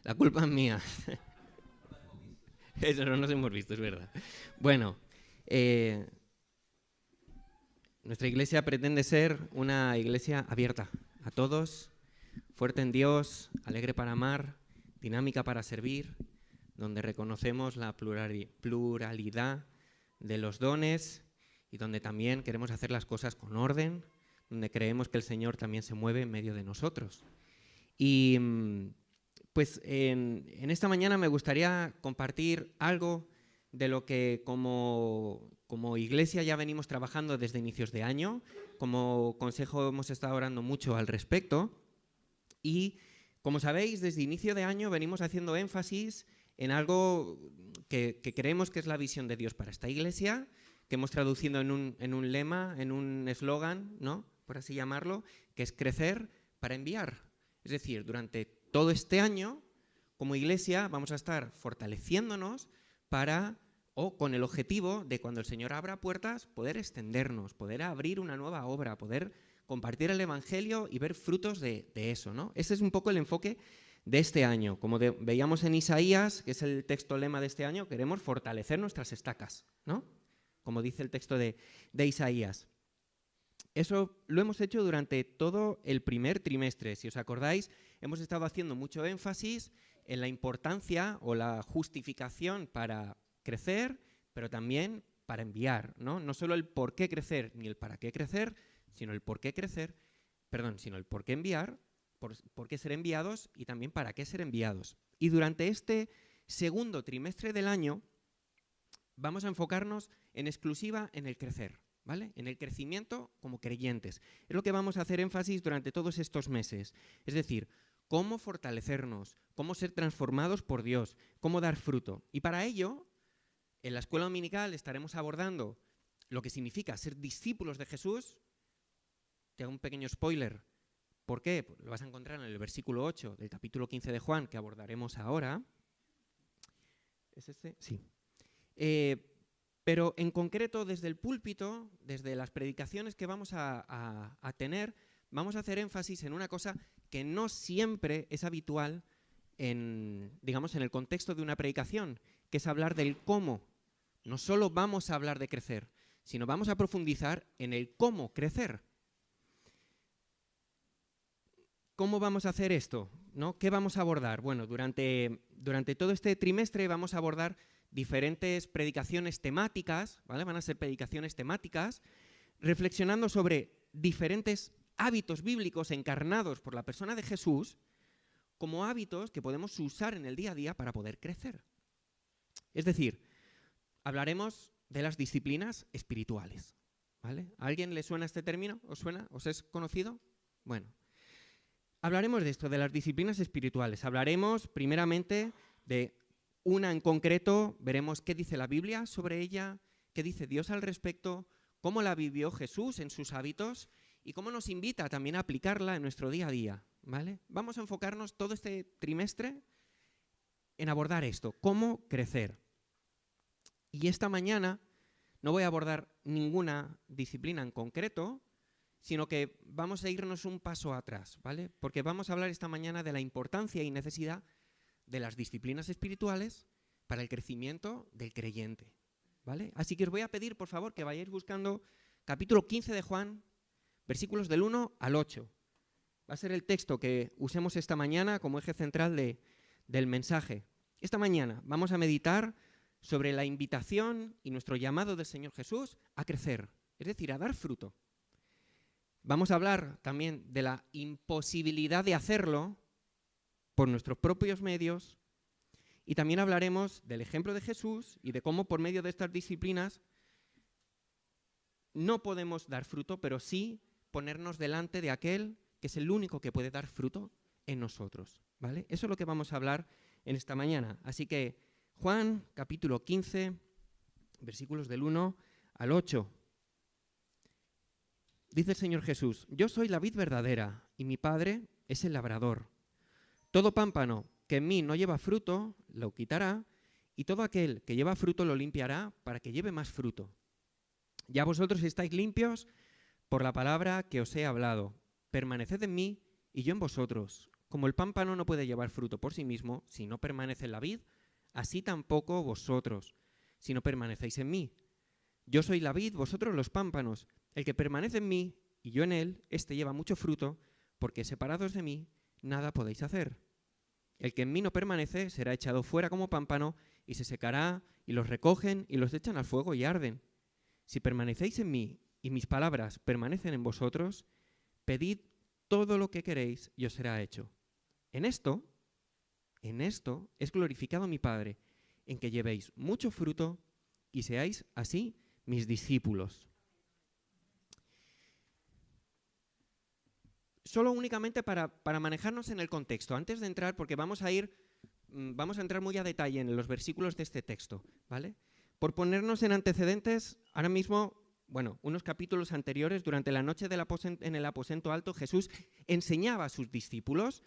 La culpa es mía. Eso no nos hemos visto, es verdad. Bueno, eh, nuestra iglesia pretende ser una iglesia abierta a todos, fuerte en Dios, alegre para amar, dinámica para servir, donde reconocemos la pluralidad de los dones y donde también queremos hacer las cosas con orden, donde creemos que el Señor también se mueve en medio de nosotros. Y pues en esta mañana me gustaría compartir algo de lo que como iglesia ya venimos trabajando desde inicios de año. Como consejo hemos estado orando mucho al respecto y, como sabéis, desde inicio de año venimos haciendo énfasis en algo que creemos que es la visión de Dios para esta iglesia, que hemos traducido en un lema, en un eslogan, ¿no?, por así llamarlo, que es crecer para enviar. Es decir, durante todo este año, como iglesia, vamos a estar fortaleciéndonos para, o con el objetivo de cuando el Señor abra puertas, poder extendernos, poder abrir una nueva obra, poder compartir el Evangelio y ver frutos de eso, ¿no? Ese es un poco el enfoque de este año. Como veíamos en Isaías, que es el texto lema de este año, queremos fortalecer nuestras estacas, ¿no?, como dice el texto de Isaías. Eso lo hemos hecho durante todo el primer trimestre. Si os acordáis, hemos estado haciendo mucho énfasis en la importancia o la justificación para crecer, pero también para enviar, ¿no? No solo el por qué crecer ni el para qué crecer, sino el por qué crecer, sino el por qué enviar, por qué ser enviados y también para qué ser enviados. Y durante este segundo trimestre del año vamos a enfocarnos en exclusiva en el crecer, ¿vale? En el crecimiento como creyentes. Es lo que vamos a hacer énfasis durante todos estos meses. Es decir, cómo fortalecernos, cómo ser transformados por Dios, cómo dar fruto. Y para ello, en la escuela dominical estaremos abordando lo que significa ser discípulos de Jesús. Te hago un pequeño spoiler. ¿Por qué? Pues lo vas a encontrar en el versículo 8 del capítulo 15 de Juan, que abordaremos ahora. ¿Es este? Sí. Pero en concreto, desde el púlpito, desde las predicaciones que vamos a tener, vamos a hacer énfasis en una cosa que no siempre es habitual digamos, en el contexto de una predicación, que es hablar del cómo. No solo vamos a hablar de crecer, sino vamos a profundizar en el cómo crecer. ¿Cómo vamos a hacer esto?, ¿no? ¿Qué vamos a abordar? Bueno, durante todo este trimestre vamos a abordar diferentes predicaciones temáticas, ¿vale? Van a ser predicaciones temáticas, reflexionando sobre diferentes hábitos bíblicos encarnados por la persona de Jesús como hábitos que podemos usar en el día a día para poder crecer. Es decir, hablaremos de las disciplinas espirituales, ¿vale? ¿A alguien le suena este término? ¿Os suena? ¿Os es conocido? Bueno, hablaremos de esto, de las disciplinas espirituales. Hablaremos primeramente de una en concreto, veremos qué dice la Biblia sobre ella, qué dice Dios al respecto, cómo la vivió Jesús en sus hábitos y cómo nos invita también a aplicarla en nuestro día a día, ¿vale? Vamos a enfocarnos todo este trimestre en abordar esto, cómo crecer. Y esta mañana no voy a abordar ninguna disciplina en concreto, sino que vamos a irnos un paso atrás, ¿vale? Porque vamos a hablar esta mañana de la importancia y necesidad de las disciplinas espirituales para el crecimiento del creyente, ¿vale? Así que os voy a pedir, por favor, que vayáis buscando capítulo 15 de Juan, versículos del 1 al 8. Va a ser el texto que usemos esta mañana como eje central del mensaje. Esta mañana vamos a meditar sobre la invitación y nuestro llamado del Señor Jesús a crecer, es decir, a dar fruto. Vamos a hablar también de la imposibilidad de hacerlo por nuestros propios medios y también hablaremos del ejemplo de Jesús y de cómo por medio de estas disciplinas no podemos dar fruto, pero sí ponernos delante de aquel que es el único que puede dar fruto en nosotros, ¿vale? Eso es lo que vamos a hablar en esta mañana. Así que Juan, capítulo 15, versículos del 1 al 8. Dice el Señor Jesús: yo soy la vid verdadera y mi Padre es el labrador. Todo pámpano que en mí no lleva fruto, lo quitará, y todo aquel que lleva fruto lo limpiará para que lleve más fruto. Ya vosotros estáis limpios por la palabra que os he hablado. Permaneced en mí y yo en vosotros. como el pámpano no puede llevar fruto por sí mismo si no permanece en la vid, así tampoco vosotros, si no permanecéis en mí. Yo soy la vid, vosotros los pámpanos. El que permanece en mí y yo en él, éste lleva mucho fruto, porque separados de mí nada podéis hacer. El que en mí no permanece será echado fuera como pámpano y se secará, y los recogen y los echan al fuego y arden. Si permanecéis en mí y mis palabras permanecen en vosotros, pedid todo lo que queréis y os será hecho. En esto es glorificado mi Padre, en que llevéis mucho fruto y seáis así mis discípulos. Solo únicamente para manejarnos en el contexto, antes de entrar, porque vamos a entrar muy a detalle en los versículos de este texto, ¿vale? Por ponernos en antecedentes, ahora mismo, unos capítulos anteriores, durante la noche en el aposento alto, Jesús enseñaba a sus discípulos,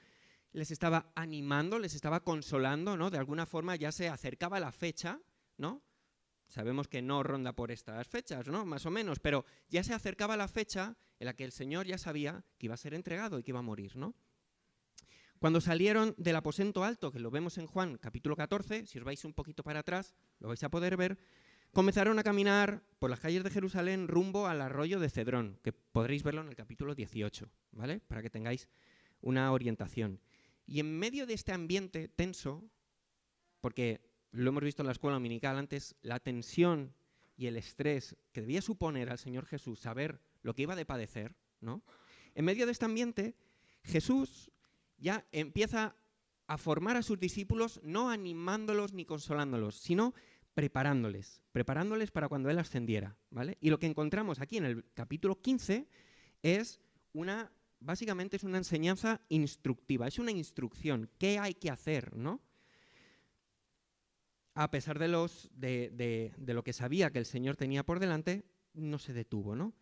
les estaba animando, les estaba consolando, ¿no? De alguna forma ya se acercaba la fecha, ¿no? Sabemos que no ronda por estas fechas, ¿no? Más o menos, pero ya se acercaba la fecha en la que el Señor ya sabía que iba a ser entregado y que iba a morir, ¿no? Cuando salieron del aposento alto, que lo vemos en Juan capítulo 14, si os vais un poquito para atrás, lo vais a poder ver, comenzaron a caminar por las calles de Jerusalén rumbo al arroyo de Cedrón, que podréis verlo en el capítulo 18, ¿vale? Para que tengáis una orientación. Y en medio de este ambiente tenso, porque lo hemos visto en la escuela dominical antes, la tensión y el estrés que debía suponer al Señor Jesús saber lo que iba de padecer, ¿no? En medio de este ambiente, Jesús ya empieza a formar a sus discípulos, no animándolos ni consolándolos, sino preparándoles para cuando Él ascendiera, ¿vale? Y lo que encontramos aquí en el capítulo 15 es básicamente es una enseñanza instructiva, es una instrucción, ¿qué hay que hacer, ¿no? A pesar de lo que sabía que el Señor tenía por delante, no se detuvo, ¿no?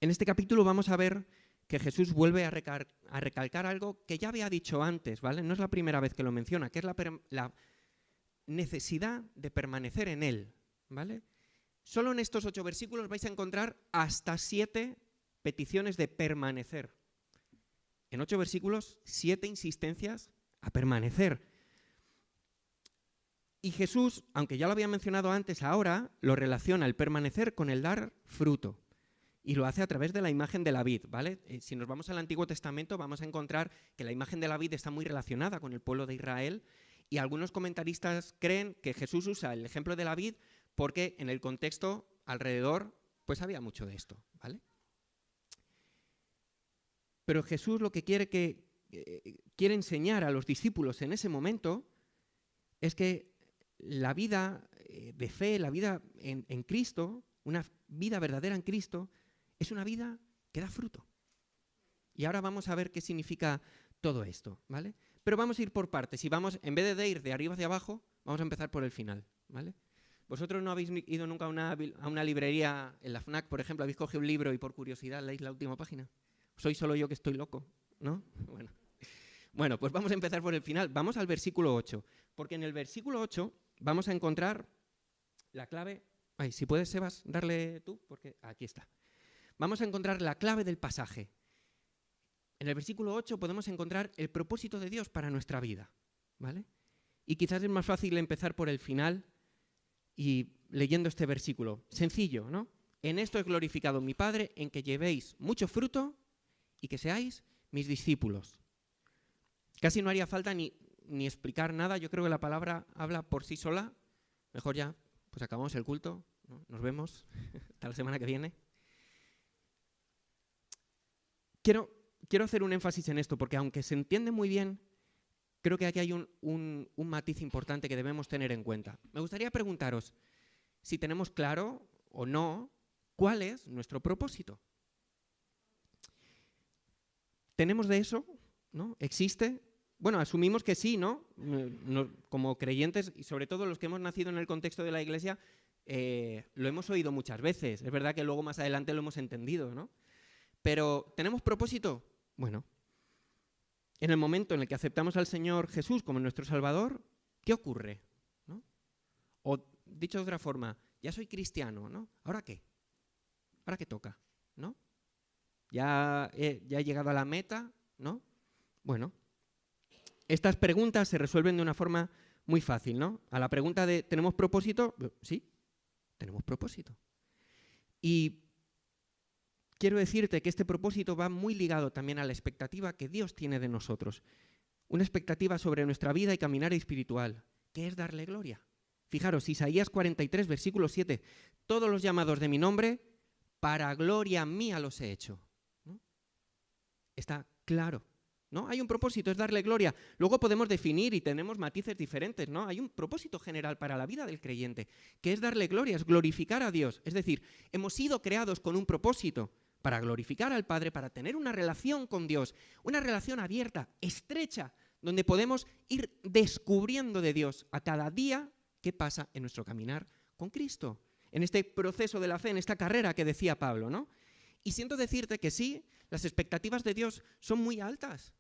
En este capítulo vamos a ver que Jesús vuelve a recalcar algo que ya había dicho antes, ¿vale? No es la primera vez que lo menciona, que es la necesidad de permanecer en Él, ¿vale? Solo en estos 8 versículos vais a encontrar hasta 7 peticiones de permanecer. En 8 versículos, 7 insistencias a permanecer. Y Jesús, aunque ya lo había mencionado antes, ahora lo relaciona el permanecer con el dar fruto. Y lo hace a través de la imagen de la vid, ¿vale? Si nos vamos al Antiguo Testamento vamos a encontrar que la imagen de la vid está muy relacionada con el pueblo de Israel y algunos comentaristas creen que Jesús usa el ejemplo de la vid porque en el contexto alrededor pues había mucho de esto, ¿vale? Pero Jesús lo que quiere enseñar a los discípulos en ese momento es que la vida de fe, la vida en Cristo, una vida verdadera en Cristo, es una vida que da fruto. Y ahora vamos a ver qué significa todo esto, ¿vale? Pero vamos a ir por partes y en vez de ir de arriba hacia abajo, vamos a empezar por el final, ¿vale? ¿Vosotros no habéis ido nunca a una librería, en la FNAC, por ejemplo, habéis cogido un libro y por curiosidad leéis la última página? ¿Soy solo yo que estoy loco? ¿No? Bueno, pues vamos a empezar por el final. Vamos al versículo 8, porque en el versículo 8 vamos a encontrar la clave. Ay, si puedes, Sebas, darle tú, porque aquí está. Vamos a encontrar la clave del pasaje. En el versículo 8 podemos encontrar el propósito de Dios para nuestra vida, ¿vale? Y quizás es más fácil empezar por el final y leyendo este versículo. Sencillo, ¿no? En esto es glorificado mi Padre, en que llevéis mucho fruto y que seáis mis discípulos. Casi no haría falta ni explicar nada. Yo creo que la palabra habla por sí sola. Mejor ya, pues acabamos el culto, ¿no? Nos vemos hasta la semana que viene. Quiero hacer un énfasis en esto, porque aunque se entiende muy bien, creo que aquí hay un matiz importante que debemos tener en cuenta. Me gustaría preguntaros si tenemos claro o no cuál es nuestro propósito. ¿Tenemos de eso? ¿No? ¿Existe? Bueno, asumimos que sí, ¿no? Como creyentes, y sobre todo los que hemos nacido en el contexto de la Iglesia, lo hemos oído muchas veces. Es verdad que luego más adelante lo hemos entendido, ¿no? Pero, ¿tenemos propósito? Bueno, en el momento en el que aceptamos al Señor Jesús como nuestro Salvador, ¿qué ocurre? ¿No? O, dicho de otra forma, ya soy cristiano, ¿no? ¿Ahora qué? ¿Ahora qué toca? ¿No? Ya he llegado a la meta, ¿no? Bueno, estas preguntas se resuelven de una forma muy fácil, ¿no? A la pregunta de ¿tenemos propósito? Sí, tenemos propósito. Y quiero decirte que este propósito va muy ligado también a la expectativa que Dios tiene de nosotros. Una expectativa sobre nuestra vida y caminar espiritual, que es darle gloria. Fijaros, Isaías 43, versículo 7. Todos los llamados de mi nombre, para gloria mía los he hecho. ¿No? Está claro, ¿no? Hay un propósito, es darle gloria. Luego podemos definir y tenemos matices diferentes, ¿no? Hay un propósito general para la vida del creyente, que es darle gloria, es glorificar a Dios. Es decir, hemos sido creados con un propósito para glorificar al Padre, para tener una relación con Dios, una relación abierta, estrecha, donde podemos ir descubriendo de Dios a cada día qué pasa en nuestro caminar con Cristo, en este proceso de la fe, en esta carrera que decía Pablo, ¿no? Y siento decirte que sí, las expectativas de Dios son muy altas.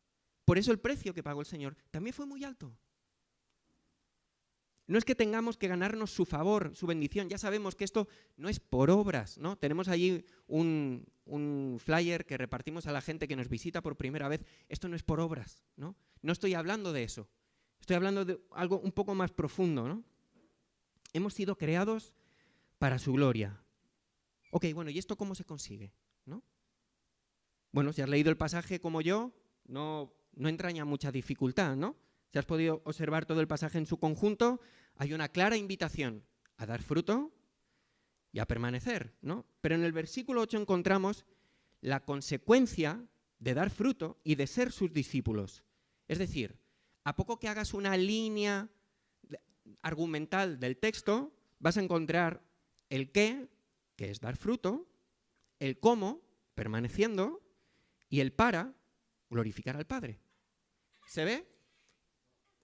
Por eso el precio que pagó el Señor también fue muy alto. No es que tengamos que ganarnos su favor, su bendición. Ya sabemos que esto no es por obras, ¿no? Tenemos allí un flyer que repartimos a la gente que nos visita por primera vez. Esto no es por obras, ¿no? No estoy hablando de eso. Estoy hablando de algo un poco más profundo, ¿no? Hemos sido creados para su gloria. Ok, bueno, ¿y esto cómo se consigue? ¿No? Bueno, si has leído el pasaje como yo, no entraña mucha dificultad, ¿no? Si has podido observar todo el pasaje en su conjunto, hay una clara invitación a dar fruto y a permanecer, ¿no? Pero en el versículo 8 encontramos la consecuencia de dar fruto y de ser sus discípulos. Es decir, a poco que hagas una línea argumental del texto, vas a encontrar el qué, que es dar fruto, el cómo, permaneciendo, y el para, glorificar al Padre. ¿Se ve?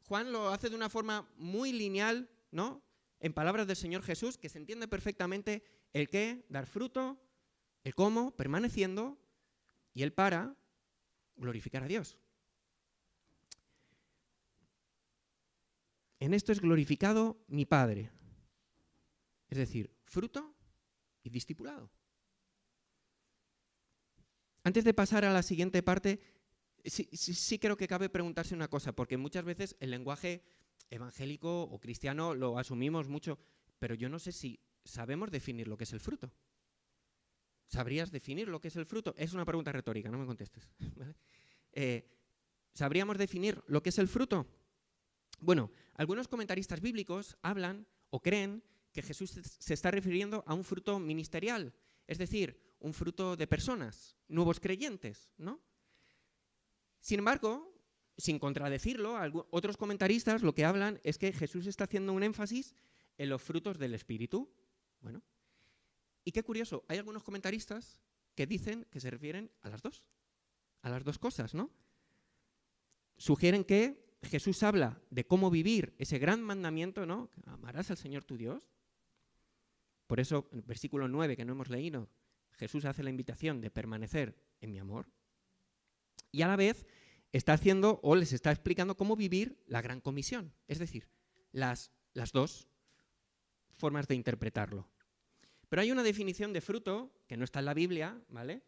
Juan lo hace de una forma muy lineal, ¿no? En palabras del Señor Jesús, que se entiende perfectamente el qué, dar fruto, el cómo, permaneciendo, y el para, glorificar a Dios. En esto es glorificado mi Padre. Es decir, fruto y discipulado. Antes de pasar a la siguiente parte, sí creo que cabe preguntarse una cosa, porque muchas veces el lenguaje evangélico o cristiano lo asumimos mucho, pero yo no sé si sabemos definir lo que es el fruto. ¿Sabrías definir lo que es el fruto? Es una pregunta retórica, no me contestes. ¿Vale? ¿Sabríamos definir lo que es el fruto? Bueno, algunos comentaristas bíblicos hablan o creen que Jesús se está refiriendo a un fruto ministerial, es decir, un fruto de personas, nuevos creyentes, ¿no? Sin embargo, sin contradecirlo, otros comentaristas lo que hablan es que Jesús está haciendo un énfasis en los frutos del Espíritu. Bueno, y qué curioso, hay algunos comentaristas que dicen que se refieren a las dos cosas, ¿no? Sugieren que Jesús habla de cómo vivir ese gran mandamiento, ¿no? Amarás al Señor tu Dios. Por eso, en el versículo 9 que no hemos leído, Jesús hace la invitación de permanecer en mi amor. Y a la vez está haciendo o les está explicando cómo vivir la gran comisión. Es decir, las dos formas de interpretarlo. Pero hay una definición de fruto que no está en la Biblia, ¿vale?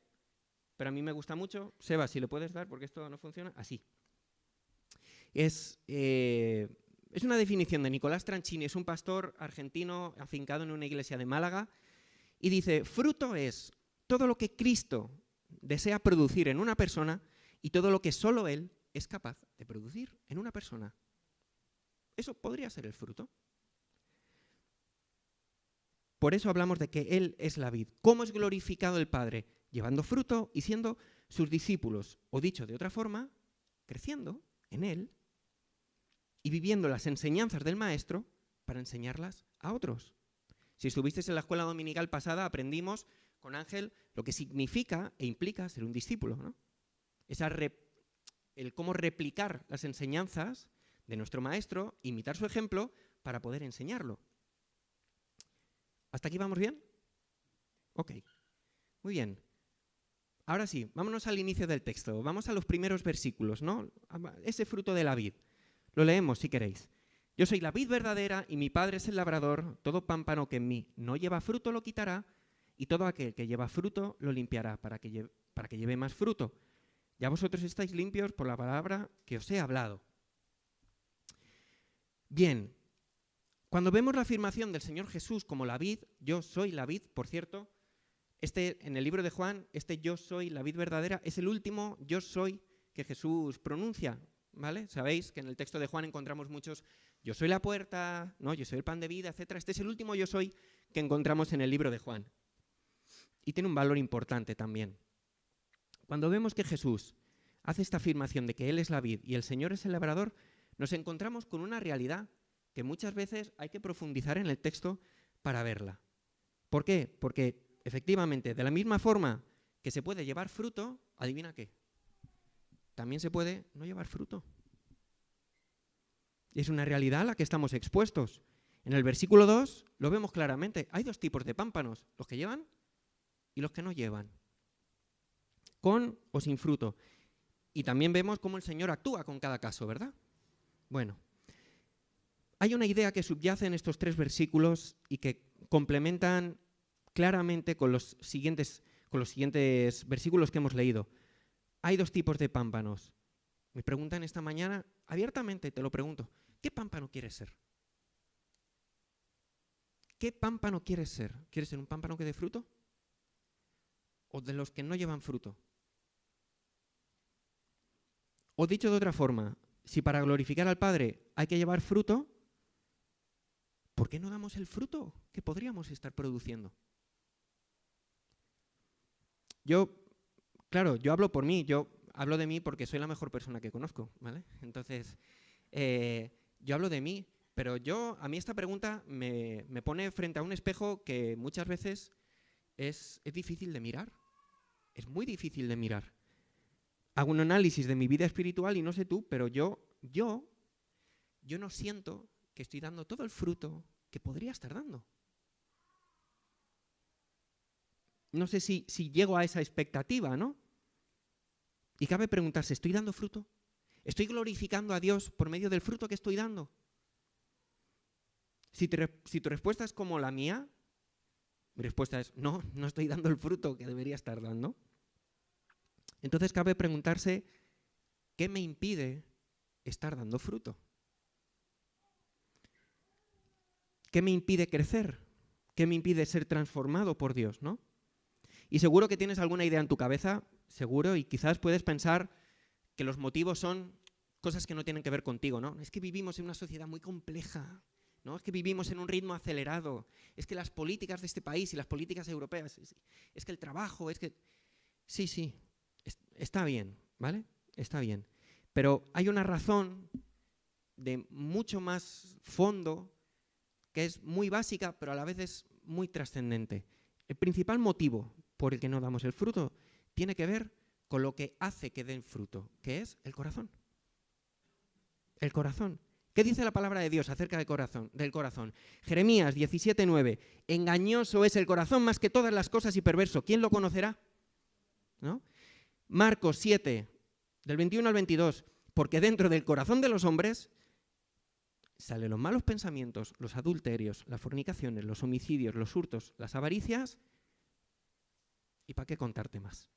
Pero a mí me gusta mucho. Seba, si lo puedes dar porque esto no funciona. Así. Es una definición de Nicolás Tranchini, es un pastor argentino afincado en una iglesia de Málaga, y dice, fruto es todo lo que Cristo desea producir en una persona y todo lo que solo Él es capaz de producir en una persona. Eso podría ser el fruto. Por eso hablamos de que Él es la vid. ¿Cómo es glorificado el Padre? Llevando fruto y siendo sus discípulos, o dicho de otra forma, creciendo en Él y viviendo las enseñanzas del Maestro para enseñarlas a otros. Si estuvisteis en la escuela dominical pasada, aprendimos con Ángel lo que significa e implica ser un discípulo, ¿no? El cómo replicar las enseñanzas de nuestro Maestro, imitar su ejemplo para poder enseñarlo. ¿Hasta aquí vamos bien? Ok, muy bien. Ahora sí, vámonos al inicio del texto, vamos a los primeros versículos, ¿no? Ese fruto de la vid. Lo leemos si queréis. Yo soy la vid verdadera y mi Padre es el labrador. Todo pámpano que en mí no lleva fruto lo quitará y todo aquel que lleva fruto lo limpiará para que lleve más fruto. Ya vosotros estáis limpios por la palabra que os he hablado. Bien, cuando vemos la afirmación del Señor Jesús como la vid, yo soy la vid, por cierto, en el libro de Juan, yo soy la vid verdadera, es el último yo soy que Jesús pronuncia, ¿vale? Sabéis que en el texto de Juan encontramos muchos yo soy la puerta, ¿no? Yo soy el pan de vida, etc. Este es el último yo soy que encontramos en el libro de Juan. Y tiene un valor importante también. Cuando vemos que Jesús hace esta afirmación de que Él es la vid y el Señor es el labrador, nos encontramos con una realidad que muchas veces hay que profundizar en el texto para verla. ¿Por qué? Porque efectivamente, de la misma forma que se puede llevar fruto, adivina qué, también se puede no llevar fruto. Es una realidad a la que estamos expuestos. En el versículo 2 lo vemos claramente. Hay dos tipos de pámpanos, los que llevan y los que no llevan, con o sin fruto. Y también vemos cómo el Señor actúa con cada caso, ¿verdad? Bueno, hay una idea que subyace en estos 3 versículos y que complementan claramente con los siguientes versículos que hemos leído. Hay 2 tipos de pámpanos. Me preguntan esta mañana, abiertamente te lo pregunto, ¿qué pámpano quieres ser? ¿Qué pámpano quieres ser? ¿Quieres ser un pámpano que dé fruto? ¿O de los que no llevan fruto? O dicho de otra forma, si para glorificar al Padre hay que llevar fruto, ¿por qué no damos el fruto que podríamos estar produciendo? Yo hablo por mí, yo hablo de mí porque soy la mejor persona que conozco, ¿vale? Entonces, yo hablo de mí, pero a mí esta pregunta me pone frente a un espejo que muchas veces es difícil de mirar, es muy difícil de mirar. Hago un análisis de mi vida espiritual y no sé tú, pero yo no siento que estoy dando todo el fruto que podría estar dando. No sé si llego a esa expectativa, ¿no? Y cabe preguntarse, ¿estoy dando fruto? ¿Estoy glorificando a Dios por medio del fruto que estoy dando? Si tu respuesta es como la mía, mi respuesta es no estoy dando el fruto que debería estar dando. Entonces cabe preguntarse, ¿qué me impide estar dando fruto? ¿Qué me impide crecer? ¿Qué me impide ser transformado por Dios, no? Y seguro que tienes alguna idea en tu cabeza, seguro, y quizás puedes pensar que los motivos son cosas que no tienen que ver contigo, ¿no? Es que vivimos en una sociedad muy compleja, ¿no? Es que vivimos en un ritmo acelerado, es que las políticas de este país y las políticas europeas, es que el trabajo, es que... Sí, está bien, ¿vale? Está bien. Pero hay una razón de mucho más fondo que es muy básica, pero a la vez es muy trascendente. El principal motivo por el que no damos el fruto tiene que ver con lo que hace que den fruto, que es el corazón. El corazón. ¿Qué dice la palabra de Dios acerca del corazón? Jeremías 17:9. Engañoso es el corazón más que todas las cosas y perverso. ¿Quién lo conocerá? ¿No? Marcos 7, del 21 al 22. Porque dentro del corazón de los hombres salen los malos pensamientos, los adulterios, las fornicaciones, los homicidios, los hurtos, las avaricias. ¿Y para qué contarte más?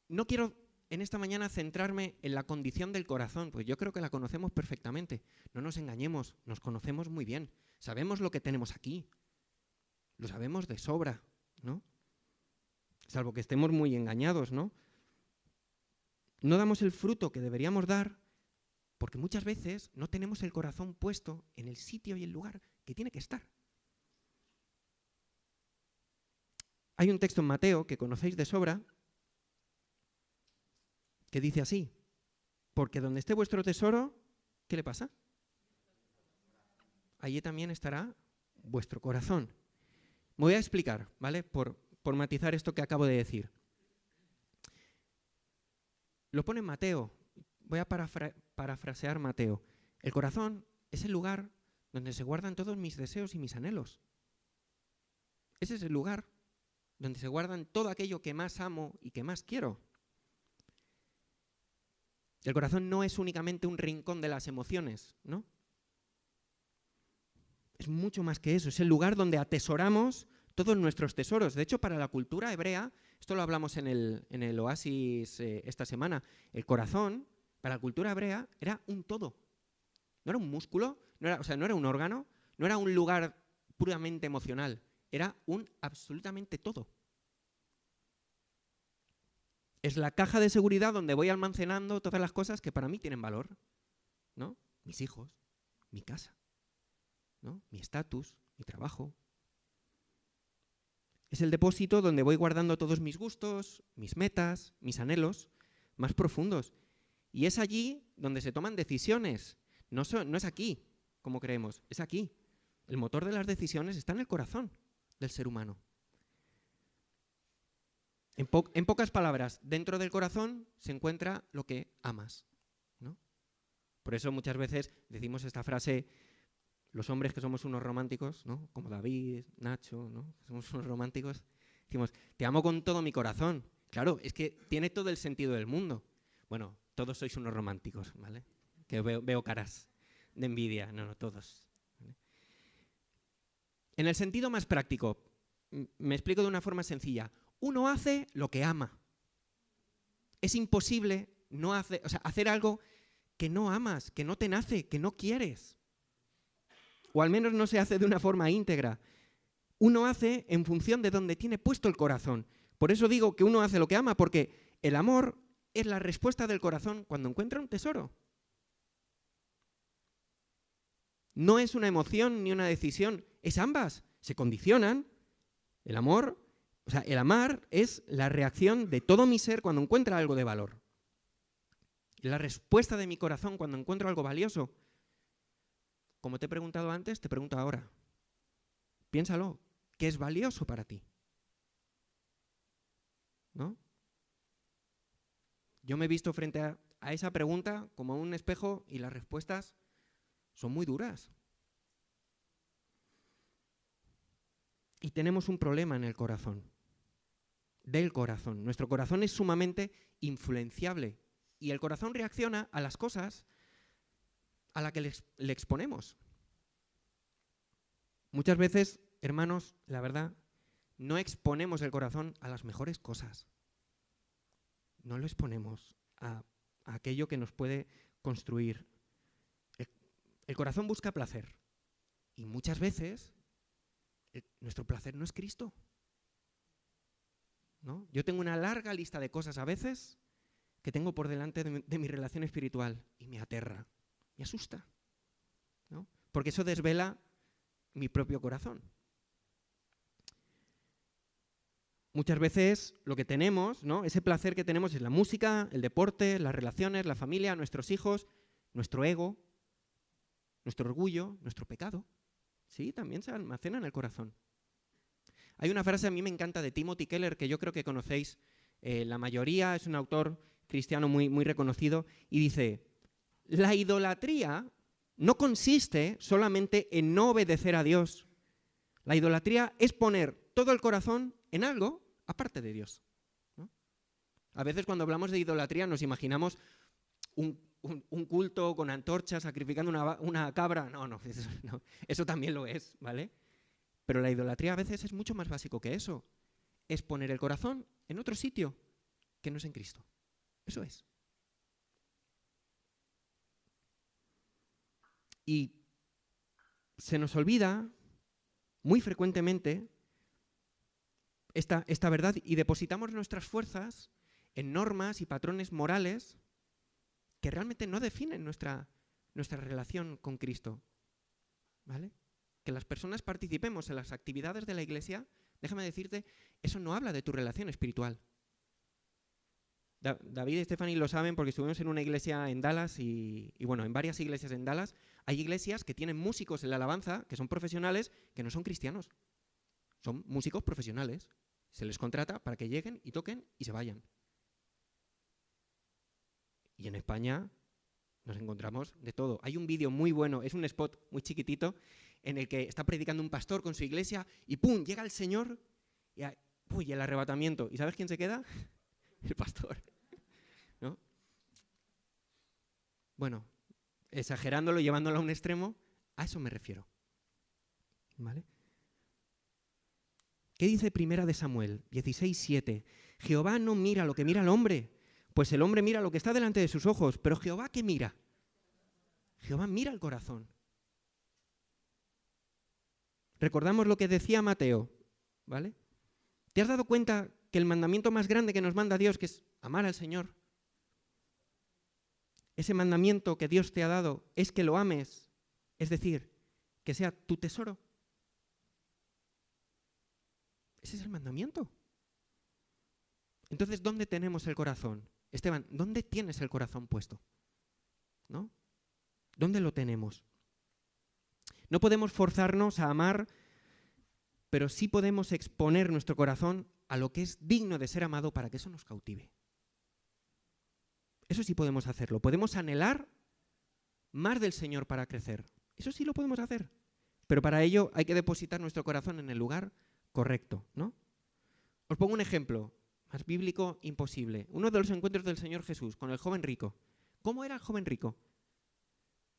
No quiero en esta mañana centrarme en la condición del corazón, pues yo creo que la conocemos perfectamente. No nos engañemos, nos conocemos muy bien. Sabemos lo que tenemos aquí. Lo sabemos de sobra, ¿no? Salvo que estemos muy engañados, ¿no? No damos el fruto que deberíamos dar porque muchas veces no tenemos el corazón puesto en el sitio y el lugar que tiene que estar. Hay un texto en Mateo que conocéis de sobra que dice así, porque donde esté vuestro tesoro, ¿qué le pasa? Allí también estará vuestro corazón. Me voy a explicar, ¿vale? Por matizar esto que acabo de decir. Lo pone en Mateo, voy a parafrasear Mateo. El corazón es el lugar donde se guardan todos mis deseos y mis anhelos. Ese es el lugar donde se guardan todo aquello que más amo y que más quiero. El corazón no es únicamente un rincón de las emociones, ¿no? Es mucho más que eso, es el lugar donde atesoramos todos nuestros tesoros. De hecho, para la cultura hebrea, esto lo hablamos en el Oasis esta semana, el corazón, para la cultura hebrea, era un todo. No era un músculo, no era un órgano, no era un lugar puramente emocional, era un absolutamente todo. Es la caja de seguridad donde voy almacenando todas las cosas que para mí tienen valor, ¿no? Mis hijos, mi casa, ¿no? Mi estatus, mi trabajo. Es el depósito donde voy guardando todos mis gustos, mis metas, mis anhelos más profundos. Y es allí donde se toman decisiones. No es aquí, como creemos, es aquí. El motor de las decisiones está en el corazón del ser humano. En pocas palabras, dentro del corazón se encuentra lo que amas, ¿no? Por eso muchas veces decimos esta frase, los hombres que somos unos románticos, ¿no? Como David, Nacho, ¿no? Somos unos románticos, decimos, te amo con todo mi corazón. Claro, es que tiene todo el sentido del mundo. Bueno, todos sois unos románticos, ¿vale? Que veo caras de envidia, no, todos. ¿Vale? En el sentido más práctico, me explico de una forma sencilla. Uno hace lo que ama. Es imposible hacer algo que no amas, que no te nace, que no quieres. O al menos no se hace de una forma íntegra. Uno hace en función de donde tiene puesto el corazón. Por eso digo que uno hace lo que ama, porque el amor es la respuesta del corazón cuando encuentra un tesoro. No es una emoción ni una decisión, es ambas. Se condicionan. El amor, el amar es la reacción de todo mi ser cuando encuentra algo de valor. La respuesta de mi corazón cuando encuentro algo valioso. Como te he preguntado antes, te pregunto ahora. Piénsalo, ¿qué es valioso para ti? ¿No? Yo me he visto frente a esa pregunta como un espejo y las respuestas son muy duras. Y tenemos un problema en el corazón, del corazón. Nuestro corazón es sumamente influenciable y el corazón reacciona a las cosas a las que le exponemos. Muchas veces, hermanos, la verdad, no exponemos el corazón a las mejores cosas. No lo exponemos a aquello que nos puede construir. El corazón busca placer y muchas veces nuestro placer no es Cristo, ¿no? Yo tengo una larga lista de cosas a veces que tengo por delante de mi relación espiritual y me aterra, me asusta, ¿no? Porque eso desvela mi propio corazón. Muchas veces lo que tenemos, ¿no? Ese placer que tenemos es la música, el deporte, las relaciones, la familia, nuestros hijos, nuestro ego, nuestro orgullo, nuestro pecado. Sí, también se almacena en el corazón. Hay una frase a mí me encanta de Timothy Keller que yo creo que conocéis. La mayoría es un autor cristiano muy, muy reconocido y dice, la idolatría no consiste solamente en no obedecer a Dios. La idolatría es poner todo el corazón en algo aparte de Dios, ¿no? A veces cuando hablamos de idolatría nos imaginamos un culto con antorchas sacrificando una cabra. No, eso también lo es, ¿vale? Pero la idolatría a veces es mucho más básico que eso. Es poner el corazón en otro sitio que no es en Cristo. Eso es. Y se nos olvida muy frecuentemente esta verdad y depositamos nuestras fuerzas en normas y patrones morales que realmente no definen nuestra relación con Cristo, ¿vale? Que las personas participemos en las actividades de la iglesia, déjame decirte, eso no habla de tu relación espiritual. David y Stephanie lo saben porque estuvimos en una iglesia en Dallas y bueno, en varias iglesias en Dallas hay iglesias que tienen músicos en la alabanza, que son profesionales, que no son cristianos. Son músicos profesionales. Se les contrata para que lleguen y toquen y se vayan. Y en España nos encontramos de todo. Hay un vídeo muy bueno, es un spot muy chiquitito, en el que está predicando un pastor con su iglesia y ¡pum! Llega el Señor y el arrebatamiento. ¿Y sabes quién se queda? El pastor, ¿no? Bueno, exagerándolo, llevándolo a un extremo, a eso me refiero, ¿vale? ¿Qué dice Primera de Samuel 16:7? Jehová no mira lo que mira el hombre, pues el hombre mira lo que está delante de sus ojos, pero Jehová, ¿qué mira? Jehová mira el corazón. Recordamos lo que decía Mateo, ¿vale? ¿Te has dado cuenta que el mandamiento más grande que nos manda Dios, que es amar al Señor, ese mandamiento que Dios te ha dado es que lo ames, es decir, que sea tu tesoro? Ese es el mandamiento. Entonces, ¿dónde tenemos el corazón? Esteban, ¿dónde tienes el corazón puesto? ¿No? ¿Dónde lo tenemos? No podemos forzarnos a amar, pero sí podemos exponer nuestro corazón a lo que es digno de ser amado para que eso nos cautive. Eso sí podemos hacerlo. Podemos anhelar más del Señor para crecer. Eso sí lo podemos hacer. Pero para ello hay que depositar nuestro corazón en el lugar correcto, ¿no? Os pongo un ejemplo, más bíblico imposible. Uno de los encuentros del Señor Jesús con el joven rico. ¿Cómo era el joven rico?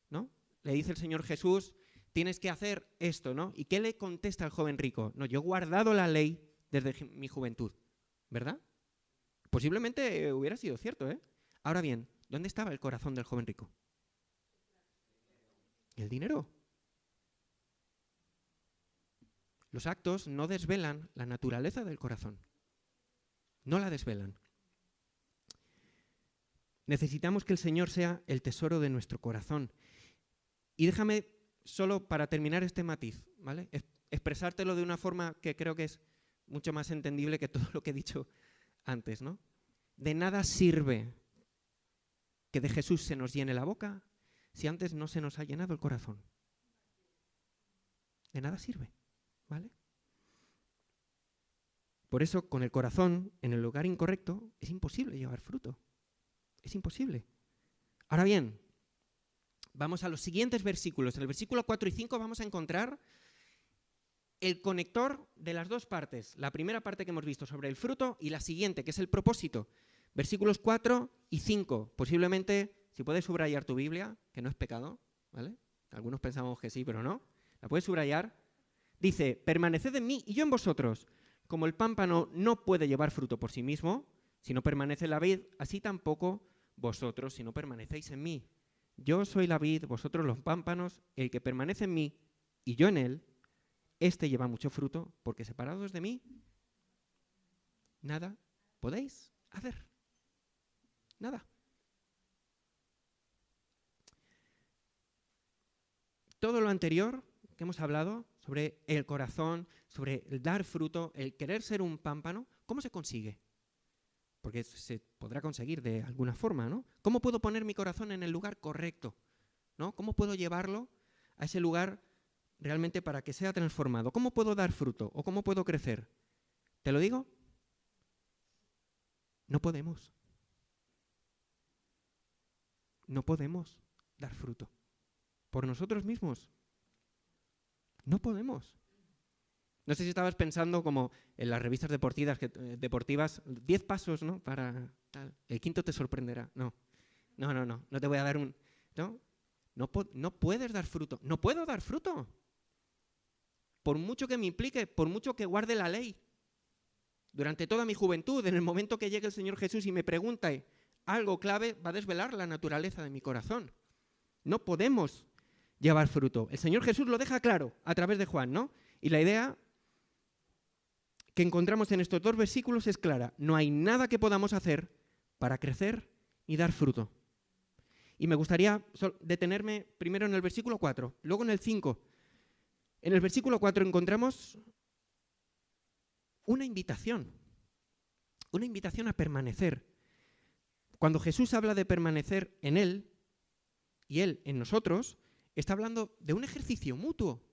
¿No? Le dice el Señor Jesús, tienes que hacer esto, ¿no? ¿Y qué le contesta al joven rico? No, yo he guardado la ley desde mi juventud, ¿verdad? Posiblemente hubiera sido cierto, ¿eh? Ahora bien, ¿dónde estaba el corazón del joven rico? El dinero. Los actos no desvelan la naturaleza del corazón. No la desvelan. Necesitamos que el Señor sea el tesoro de nuestro corazón. Y déjame, solo para terminar este matiz, ¿vale? Expresártelo de una forma que creo que es mucho más entendible que todo lo que he dicho antes, ¿no? De nada sirve que de Jesús se nos llene la boca si antes no se nos ha llenado el corazón. De nada sirve, ¿vale? Por eso, con el corazón en el lugar incorrecto, es imposible llevar fruto. Es imposible. Ahora bien, vamos a los siguientes versículos. En el versículo 4 y 5 vamos a encontrar el conector de las dos partes. La primera parte que hemos visto sobre el fruto y la siguiente, que es el propósito. Versículos 4 y 5. Posiblemente, si puedes subrayar tu Biblia, que no es pecado, ¿vale? Algunos pensamos que sí, pero no. La puedes subrayar. Dice, permaneced en mí y yo en vosotros. Como el pámpano no puede llevar fruto por sí mismo, si no permanece en la vid, así tampoco vosotros si no permanecéis en mí. Yo soy la vid, vosotros los pámpanos, el que permanece en mí y yo en él, este lleva mucho fruto, porque separados de mí, nada podéis hacer. Nada. Todo lo anterior que hemos hablado sobre el corazón, sobre el dar fruto, el querer ser un pámpano, ¿cómo se consigue? Porque se podrá conseguir de alguna forma, ¿no? ¿Cómo puedo poner mi corazón en el lugar correcto? ¿No? ¿Cómo puedo llevarlo a ese lugar realmente para que sea transformado? ¿Cómo puedo dar fruto o cómo puedo crecer? ¿Te lo digo? No podemos. No podemos dar fruto. Por nosotros mismos. No podemos. No sé si estabas pensando como en las revistas deportivas, 10 pasos, ¿no? Para tal. El quinto te sorprenderá. No te voy a dar un... No puedes dar fruto. No puedo dar fruto. Por mucho que me implique, por mucho que guarde la ley. Durante toda mi juventud, en el momento que llegue el Señor Jesús y me pregunte algo clave, va a desvelar la naturaleza de mi corazón. No podemos llevar fruto. El Señor Jesús lo deja claro a través de Juan, ¿no? Y la idea que encontramos en estos dos versículos es clara. No hay nada que podamos hacer para crecer y dar fruto. Y me gustaría detenerme primero en el versículo 4, luego en el 5. En el versículo 4 encontramos una invitación a permanecer. Cuando Jesús habla de permanecer en Él y Él en nosotros, está hablando de un ejercicio mutuo.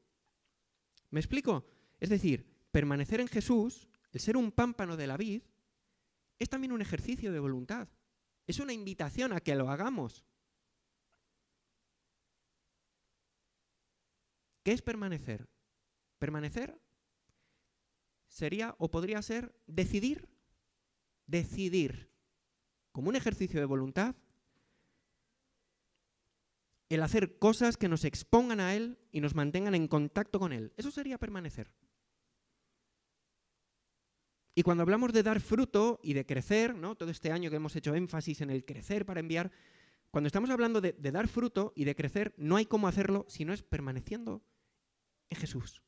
¿Me explico? Es decir, permanecer en Jesús, el ser un pámpano de la vid, es también un ejercicio de voluntad. Es una invitación a que lo hagamos. ¿Qué es permanecer? Permanecer sería o podría ser decidir, como un ejercicio de voluntad, el hacer cosas que nos expongan a Él y nos mantengan en contacto con Él. Eso sería permanecer. Y cuando hablamos de dar fruto y de crecer, ¿no? Todo este año que hemos hecho énfasis en el crecer para enviar, cuando estamos hablando de dar fruto y de crecer, no hay cómo hacerlo si no es permaneciendo en Jesús.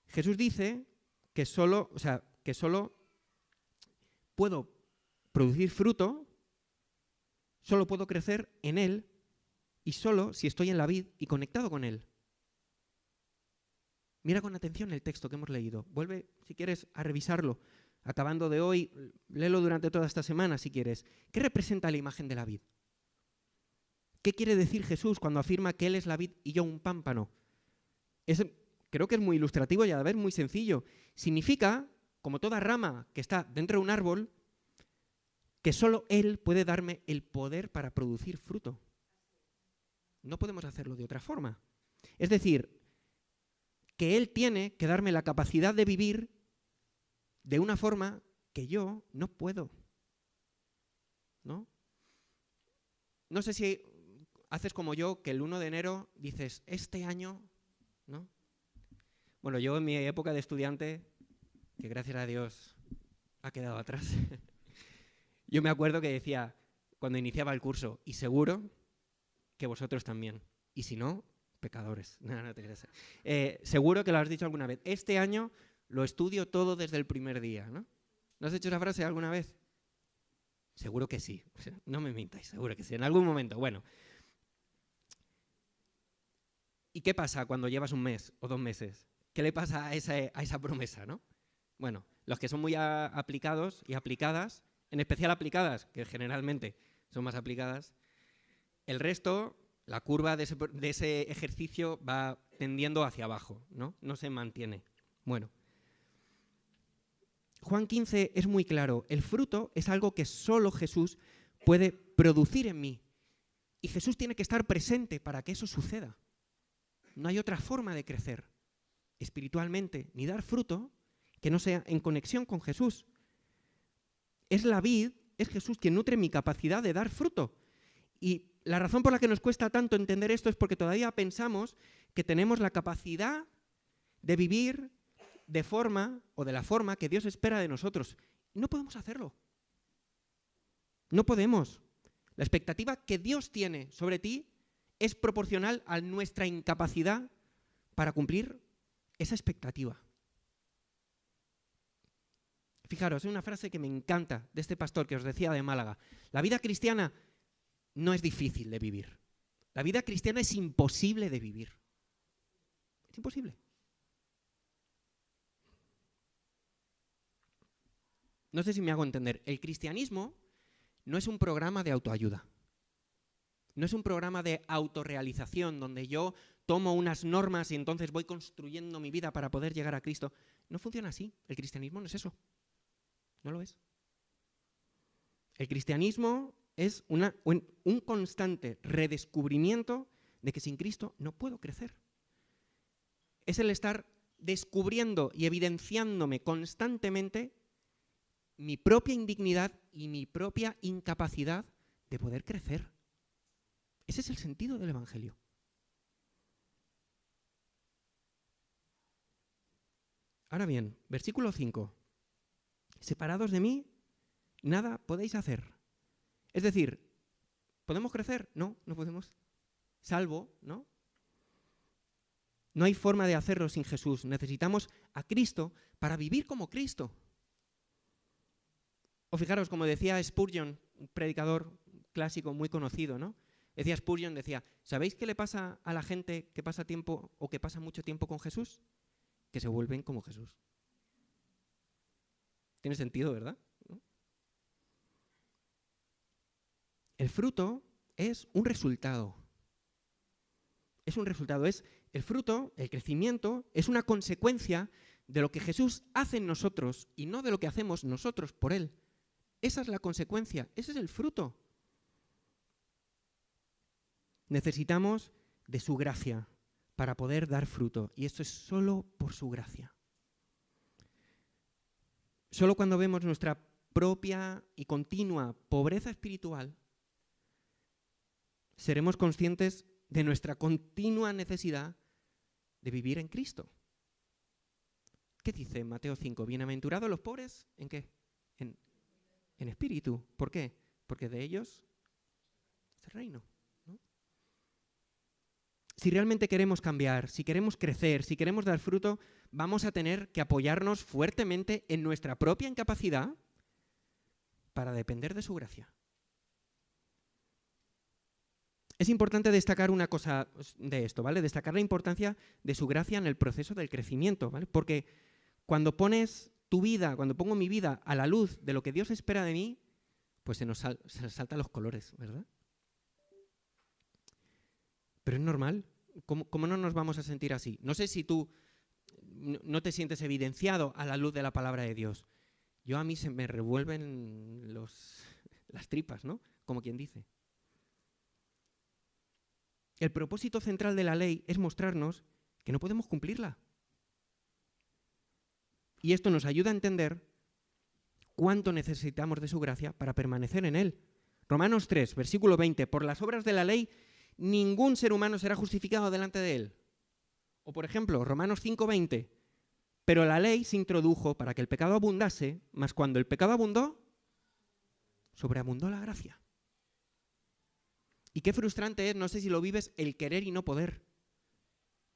Jesús dice que solo puedo producir fruto, solo puedo crecer en Él y solo si estoy en la vid y conectado con Él. Mira con atención el texto que hemos leído. Vuelve, si quieres, a revisarlo. Acabando de hoy, léelo durante toda esta semana, si quieres. ¿Qué representa la imagen de la vid? ¿Qué quiere decir Jesús cuando afirma que Él es la vid y yo un pámpano? Creo que es muy ilustrativo y a la vez muy sencillo. Significa, como toda rama que está dentro de un árbol, que solo Él puede darme el poder para producir fruto. No podemos hacerlo de otra forma. Es decir, que Él tiene que darme la capacidad de vivir de una forma que yo no puedo. ¿No? No sé si haces como yo, que el 1 de enero dices, este año, ¿no? Bueno, yo en mi época de estudiante, que gracias a Dios ha quedado atrás, yo me acuerdo que decía, cuando iniciaba el curso, y seguro que vosotros también, y si no, pecadores. No te creas. Seguro que lo has dicho alguna vez. Este año lo estudio todo desde el primer día, ¿no? ¿No has hecho esa frase alguna vez? Seguro que sí. No me mintáis, seguro que sí. En algún momento. Bueno. ¿Y qué pasa cuando llevas un mes o 2 meses? ¿Qué le pasa a esa promesa, no? Bueno, los que son muy aplicados y aplicadas, en especial aplicadas, que generalmente son más aplicadas, el resto, la curva de ese ejercicio va tendiendo hacia abajo, ¿no? No se mantiene. Bueno. Juan 15 es muy claro. El fruto es algo que solo Jesús puede producir en mí. Y Jesús tiene que estar presente para que eso suceda. No hay otra forma de crecer espiritualmente ni dar fruto que no sea en conexión con Jesús. Es la vid, es Jesús quien nutre mi capacidad de dar fruto. Y la razón por la que nos cuesta tanto entender esto es porque todavía pensamos que tenemos la capacidad de vivir de forma o de la forma que Dios espera de nosotros. Y no podemos hacerlo. No podemos. La expectativa que Dios tiene sobre ti es proporcional a nuestra incapacidad para cumplir esa expectativa. Fijaros, hay una frase que me encanta de este pastor que os decía de Málaga. La vida cristiana no es difícil de vivir. La vida cristiana es imposible de vivir. Es imposible. No sé si me hago entender. El cristianismo no es un programa de autoayuda. No es un programa de autorrealización donde yo tomo unas normas y entonces voy construyendo mi vida para poder llegar a Cristo. No funciona así. El cristianismo no es eso. No lo es. El cristianismo es un constante redescubrimiento de que sin Cristo no puedo crecer. Es el estar descubriendo y evidenciándome constantemente mi propia indignidad y mi propia incapacidad de poder crecer. Ese es el sentido del Evangelio. Ahora bien, versículo 5. Separados de mí, nada podéis hacer. Es decir, ¿podemos crecer? No, no podemos. Salvo, ¿no? No hay forma de hacerlo sin Jesús. Necesitamos a Cristo para vivir como Cristo. O fijaros, como decía Spurgeon, un predicador clásico muy conocido, ¿no? Decía Spurgeon, ¿sabéis qué le pasa a la gente que pasa tiempo o que pasa mucho tiempo con Jesús? Que se vuelven como Jesús. Tiene sentido, ¿verdad? ¿No? El fruto es un resultado. Es un resultado. El fruto, el crecimiento, es una consecuencia de lo que Jesús hace en nosotros y no de lo que hacemos nosotros por Él. Esa es la consecuencia, ese es el fruto. Necesitamos de su gracia para poder dar fruto, y esto es solo por su gracia. Solo cuando vemos nuestra propia y continua pobreza espiritual, seremos conscientes de nuestra continua necesidad de vivir en Cristo. ¿Qué dice en Mateo 5? Bienaventurados los pobres, ¿en qué? En espíritu. ¿Por qué? Porque de ellos es el reino, ¿no? Si realmente queremos cambiar, si queremos crecer, si queremos dar fruto, vamos a tener que apoyarnos fuertemente en nuestra propia incapacidad para depender de su gracia. Es importante destacar una cosa de esto, ¿vale? Destacar la importancia de su gracia en el proceso del crecimiento, ¿vale? Porque cuando pones tu vida, cuando pongo mi vida a la luz de lo que Dios espera de mí, pues se nos saltan los colores, ¿verdad? Pero es normal. ¿Cómo no nos vamos a sentir así? No sé si tú no te sientes evidenciado a la luz de la palabra de Dios. A mí se me revuelven las tripas, ¿no? Como quien dice. El propósito central de la ley es mostrarnos que no podemos cumplirla. Y esto nos ayuda a entender cuánto necesitamos de su gracia para permanecer en él. Romanos 3, versículo 20. Por las obras de la ley, ningún ser humano será justificado delante de él. O por ejemplo, Romanos 5, 20. Pero la ley se introdujo para que el pecado abundase, mas cuando el pecado abundó, sobreabundó la gracia. Y qué frustrante es, no sé si lo vives, el querer y no poder,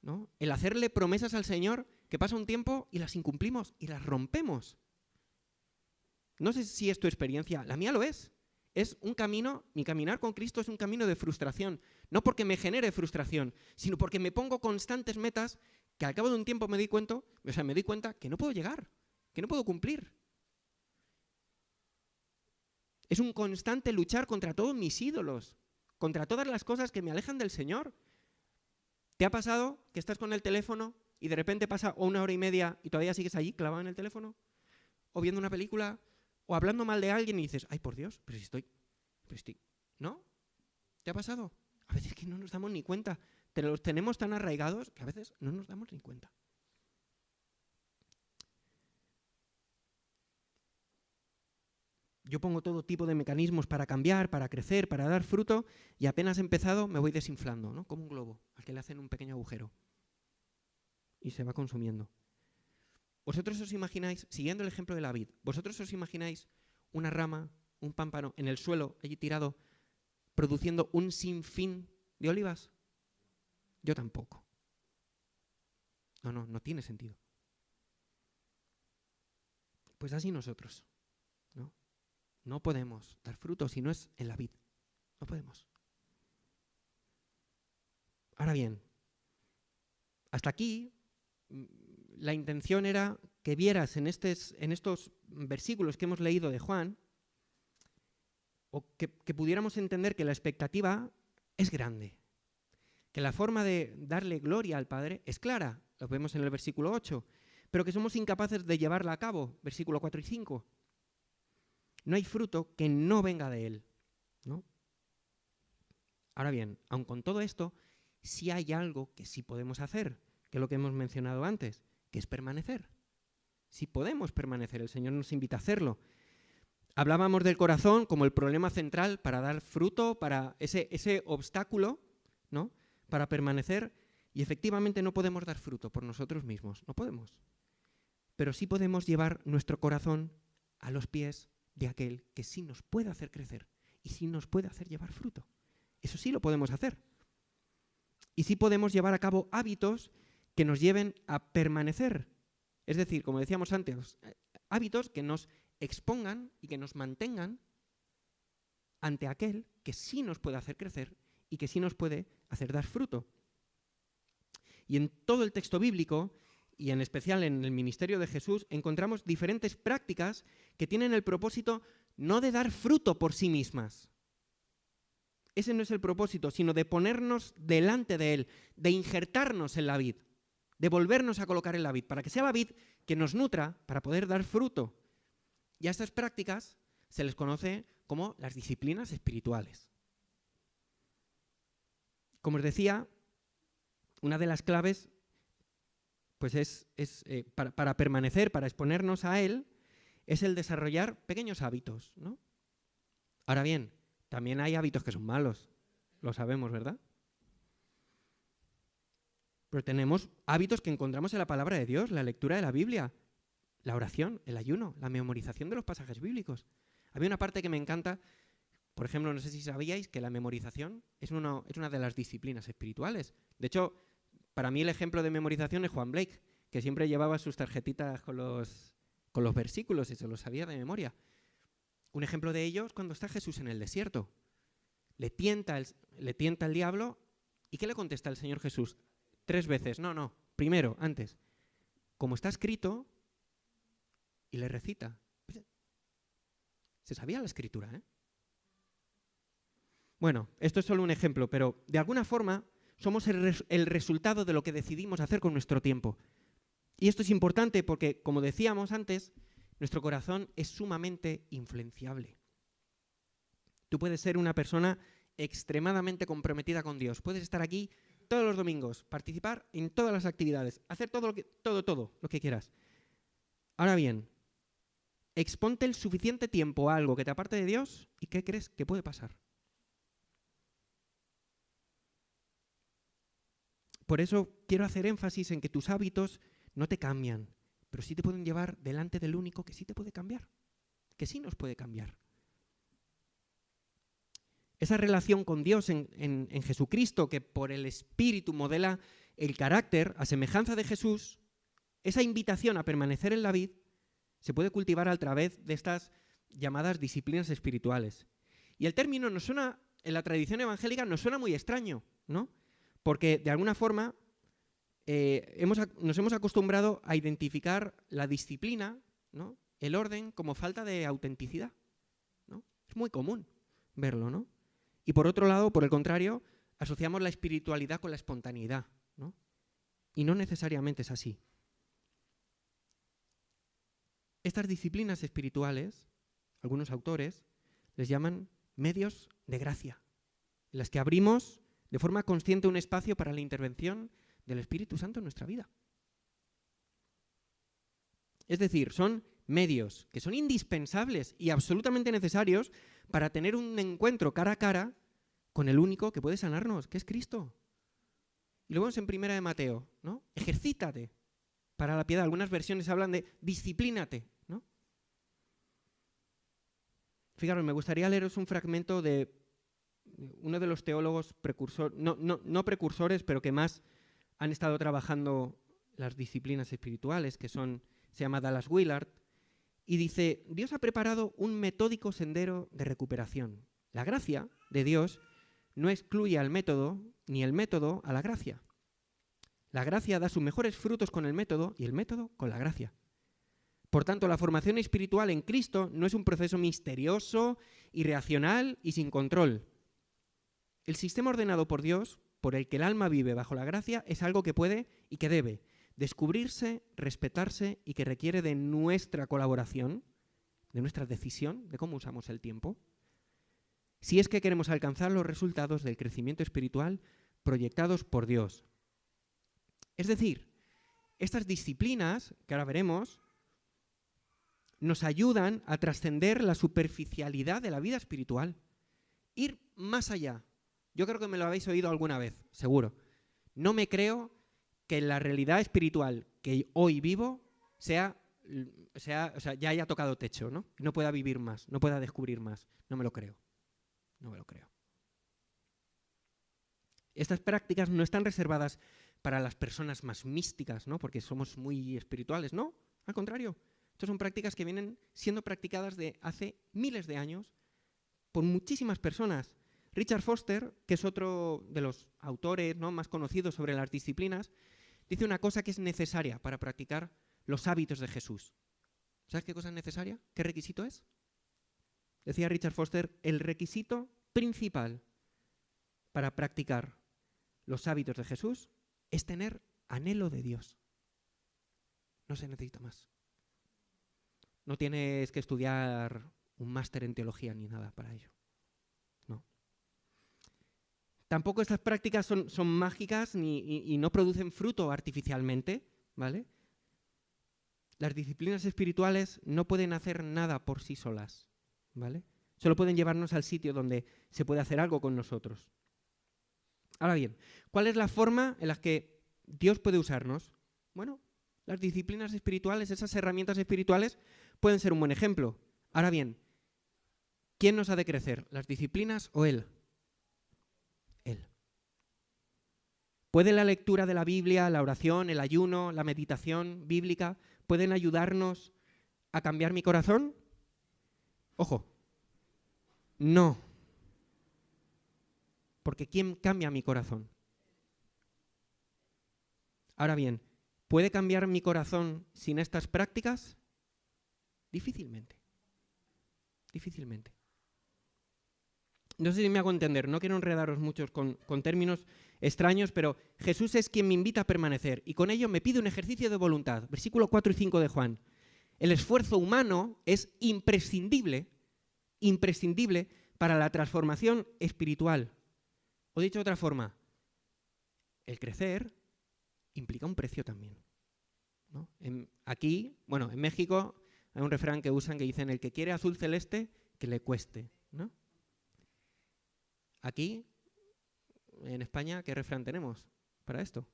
¿no? El hacerle promesas al Señor que pasa un tiempo y las incumplimos y las rompemos. No sé si es tu experiencia, la mía lo es. Es un camino, mi caminar con Cristo es un camino de frustración. No porque me genere frustración, sino porque me pongo constantes metas que al cabo de un tiempo me di cuenta que no puedo llegar, que no puedo cumplir. Es un constante luchar contra todos mis ídolos, contra todas las cosas que me alejan del Señor. ¿Te ha pasado que estás con el teléfono y de repente pasa una hora y media y todavía sigues allí clavado en el teléfono? O viendo una película, o hablando mal de alguien y dices, ay, por Dios, pero si estoy... ¿No? ¿Te ha pasado? A veces que no nos damos ni cuenta. Los tenemos tan arraigados que a veces no nos damos ni cuenta. Yo pongo todo tipo de mecanismos para cambiar, para crecer, para dar fruto, y apenas he empezado me voy desinflando, ¿no? Como un globo al que le hacen un pequeño agujero y se va consumiendo. Vosotros os imagináis, siguiendo el ejemplo de la vid, vosotros os imagináis una rama, un pámpano en el suelo, allí tirado, produciendo un sinfín de olivas. Yo tampoco. No tiene sentido. Pues así nosotros, ¿no? No podemos dar fruto si no es en la vid. No podemos. Ahora bien, hasta aquí la intención era que vieras en estos versículos que hemos leído de Juan, o que pudiéramos entender que la expectativa es grande, que la forma de darle gloria al Padre es clara, lo vemos en el versículo 8, pero que somos incapaces de llevarla a cabo, versículo 4 y 5. No hay fruto que no venga de Él, ¿no? Ahora bien, aun con todo esto, sí hay algo que sí podemos hacer, que es lo que hemos mencionado antes, que es permanecer. Sí podemos permanecer, el Señor nos invita a hacerlo. Hablábamos del corazón como el problema central para dar fruto, para ese obstáculo, ¿no? Para permanecer, y efectivamente no podemos dar fruto por nosotros mismos, no podemos. Pero sí podemos llevar nuestro corazón a los pies de aquel que sí nos puede hacer crecer y sí nos puede hacer llevar fruto. Eso sí lo podemos hacer. Y sí podemos llevar a cabo hábitos que nos lleven a permanecer. Es decir, como decíamos antes, hábitos que nos expongan y que nos mantengan ante aquel que sí nos puede hacer crecer y que sí nos puede hacer dar fruto. Y en todo el texto bíblico, y en especial en el ministerio de Jesús, encontramos diferentes prácticas que tienen el propósito no de dar fruto por sí mismas. Ese no es el propósito, sino de ponernos delante de Él, de injertarnos en la vid, de volvernos a colocar en la vid, para que sea la vid que nos nutra para poder dar fruto. Y a estas prácticas se les conoce como las disciplinas espirituales. Como os decía, una de las claves pues para permanecer, para exponernos a Él, es el desarrollar pequeños hábitos, ¿no? Ahora bien, también hay hábitos que son malos, lo sabemos, ¿verdad? Pero tenemos hábitos que encontramos en la palabra de Dios, la lectura de la Biblia, la oración, el ayuno, la memorización de los pasajes bíblicos. Había una parte que me encanta, por ejemplo, no sé si sabíais que la memorización es una de las disciplinas espirituales. De hecho, para mí el ejemplo de memorización es Juan Blake, que siempre llevaba sus tarjetitas con los versículos y se los sabía de memoria. Un ejemplo de ello es cuando está Jesús en el desierto. Le tienta el diablo, ¿y qué le contesta el Señor Jesús? 3 veces. No, primero, antes. Como está escrito, y le recita. Se sabía la escritura, ¿eh? Bueno, esto es solo un ejemplo, pero de alguna forma somos el resultado de lo que decidimos hacer con nuestro tiempo. Y esto es importante porque, como decíamos antes, nuestro corazón es sumamente influenciable. Tú puedes ser una persona extremadamente comprometida con Dios. Puedes estar aquí todos los domingos, participar en todas las actividades, hacer todo lo que quieras. Ahora bien, exponte el suficiente tiempo a algo que te aparte de Dios y ¿qué crees que puede pasar? Por eso quiero hacer énfasis en que tus hábitos no te cambian, pero sí te pueden llevar delante del único que sí te puede cambiar, que sí nos puede cambiar. Esa relación con Dios en Jesucristo, que por el Espíritu modela el carácter a semejanza de Jesús, esa invitación a permanecer en la vid se puede cultivar a través de estas llamadas disciplinas espirituales. Y el término nos suena, en la tradición evangélica nos suena muy extraño, ¿no? Porque de alguna forma nos hemos acostumbrado a identificar la disciplina, ¿no? El orden, como falta de autenticidad, ¿no? Es muy común verlo, ¿no? Y por otro lado, por el contrario, asociamos la espiritualidad con la espontaneidad, ¿no? Y no necesariamente es así. Estas disciplinas espirituales, algunos autores les llaman medios de gracia, en las que abrimos de forma consciente un espacio para la intervención del Espíritu Santo en nuestra vida. Es decir, son medios que son indispensables y absolutamente necesarios para tener un encuentro cara a cara con el único que puede sanarnos, que es Cristo. Y lo vemos en 1 de Mateo, ¿no? Ejercítate para la piedad. Algunas versiones hablan de disciplínate, ¿no? Fijaros, me gustaría leeros un fragmento de uno de los teólogos precursores, no precursores, pero que más han estado trabajando las disciplinas espirituales, se llama Dallas Willard, y dice: Dios ha preparado un metódico sendero de recuperación. La gracia de Dios no excluye al método, ni el método a la gracia. La gracia da sus mejores frutos con el método y el método con la gracia. Por tanto, la formación espiritual en Cristo no es un proceso misterioso, irracional y sin control. El sistema ordenado por Dios, por el que el alma vive bajo la gracia, es algo que puede y que debe descubrirse, respetarse y que requiere de nuestra colaboración, de nuestra decisión, de cómo usamos el tiempo, si es que queremos alcanzar los resultados del crecimiento espiritual proyectados por Dios. Es decir, estas disciplinas, que ahora veremos, nos ayudan a trascender la superficialidad de la vida espiritual, ir más allá. Yo creo que me lo habéis oído alguna vez, seguro. No me creo que la realidad espiritual que hoy vivo ya haya tocado techo, ¿no? No pueda vivir más, no pueda descubrir más. No me lo creo. No me lo creo. Estas prácticas no están reservadas para las personas más místicas, ¿no? Porque somos muy espirituales, no, al contrario. Estas son prácticas que vienen siendo practicadas de hace miles de años por muchísimas personas. Richard Foster, que es otro de los autores, ¿no?, más conocidos sobre las disciplinas, dice una cosa que es necesaria para practicar los hábitos de Jesús. ¿Sabes qué cosa es necesaria? ¿Qué requisito es? Decía Richard Foster, el requisito principal para practicar los hábitos de Jesús es tener anhelo de Dios. No se necesita más. No tienes que estudiar un máster en teología ni nada para ello. No. Tampoco estas prácticas son mágicas y no producen fruto artificialmente, ¿vale? Las disciplinas espirituales no pueden hacer nada por sí solas, ¿vale? Solo pueden llevarnos al sitio donde se puede hacer algo con nosotros. Ahora bien, ¿cuál es la forma en la que Dios puede usarnos. Bueno, las disciplinas espirituales, esas herramientas espirituales, pueden ser un buen ejemplo. Ahora bien, ¿quién nos ha de crecer? ¿Las disciplinas o Él? Él. ¿Puede la lectura de la Biblia, la oración, el ayuno, la meditación bíblica, pueden ayudarnos a cambiar mi corazón? Ojo, no. Porque ¿quién cambia mi corazón? Ahora bien, ¿puede cambiar mi corazón sin estas prácticas? Difícilmente. Difícilmente. No sé si me hago entender, no quiero enredaros mucho con términos extraños, pero Jesús es quien me invita a permanecer y con ello me pide un ejercicio de voluntad. Versículo 4 y 5 de Juan. El esfuerzo humano es imprescindible para la transformación espiritual. O dicho de otra forma, el crecer implica un precio también, ¿no? Aquí, bueno, en México hay un refrán que usan que dicen el que quiere azul celeste, que le cueste, ¿no? Aquí, en España, ¿qué refrán tenemos para esto?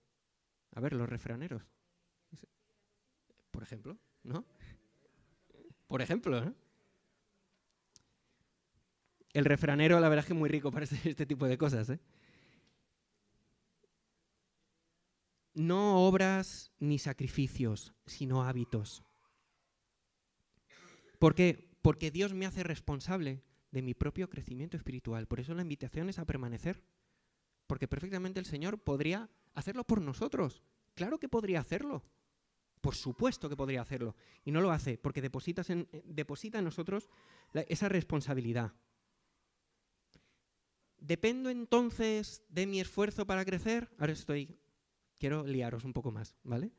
A ver, los refraneros. Por ejemplo, ¿no? Por ejemplo, ¿no? El refranero, la verdad es que es muy rico para este tipo de cosas, ¿eh? No obras ni sacrificios, sino hábitos. ¿Por qué? Porque Dios me hace responsable de mi propio crecimiento espiritual. Por eso la invitación es a permanecer. Porque perfectamente el Señor podría hacerlo por nosotros. Claro que podría hacerlo. Por supuesto que podría hacerlo. Y no lo hace porque deposita en nosotros esa responsabilidad. ¿Dependo entonces de mi esfuerzo para crecer? Ahora quiero liaros un poco más, ¿vale?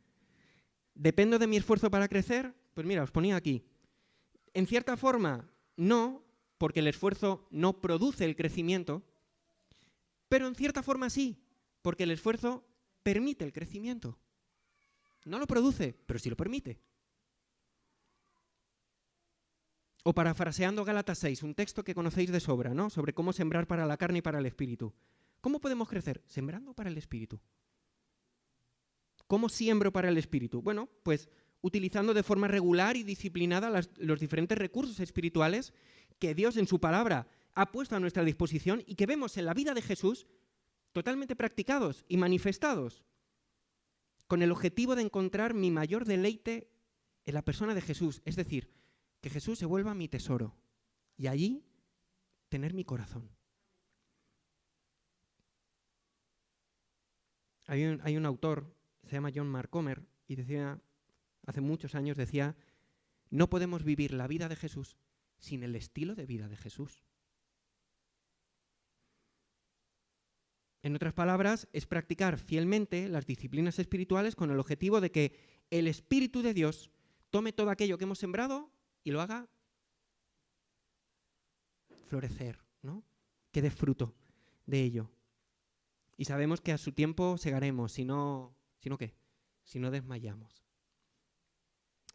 ¿Dependo de mi esfuerzo para crecer? Pues mira, os ponía aquí. En cierta forma, no, porque el esfuerzo no produce el crecimiento, pero en cierta forma sí, porque el esfuerzo permite el crecimiento. No lo produce, pero sí lo permite. O parafraseando Gálatas 6, un texto que conocéis de sobra, ¿no? Sobre cómo sembrar para la carne y para el espíritu. ¿Cómo podemos crecer? Sembrando para el espíritu. ¿Cómo siembro para el espíritu? Bueno, pues utilizando de forma regular y disciplinada los diferentes recursos espirituales que Dios en su palabra ha puesto a nuestra disposición y que vemos en la vida de Jesús totalmente practicados y manifestados, con el objetivo de encontrar mi mayor deleite en la persona de Jesús, es decir, que Jesús se vuelva mi tesoro y allí tener mi corazón. Hay un autor, se llama John Mark Comer, y decía, hace muchos años decía, no podemos vivir la vida de Jesús sin el estilo de vida de Jesús. En otras palabras, es practicar fielmente las disciplinas espirituales con el objetivo de que el Espíritu de Dios tome todo aquello que hemos sembrado y lo haga florecer, ¿no? Que dé fruto de ello. Y sabemos que a su tiempo segaremos, si no ¿qué? Si no desmayamos.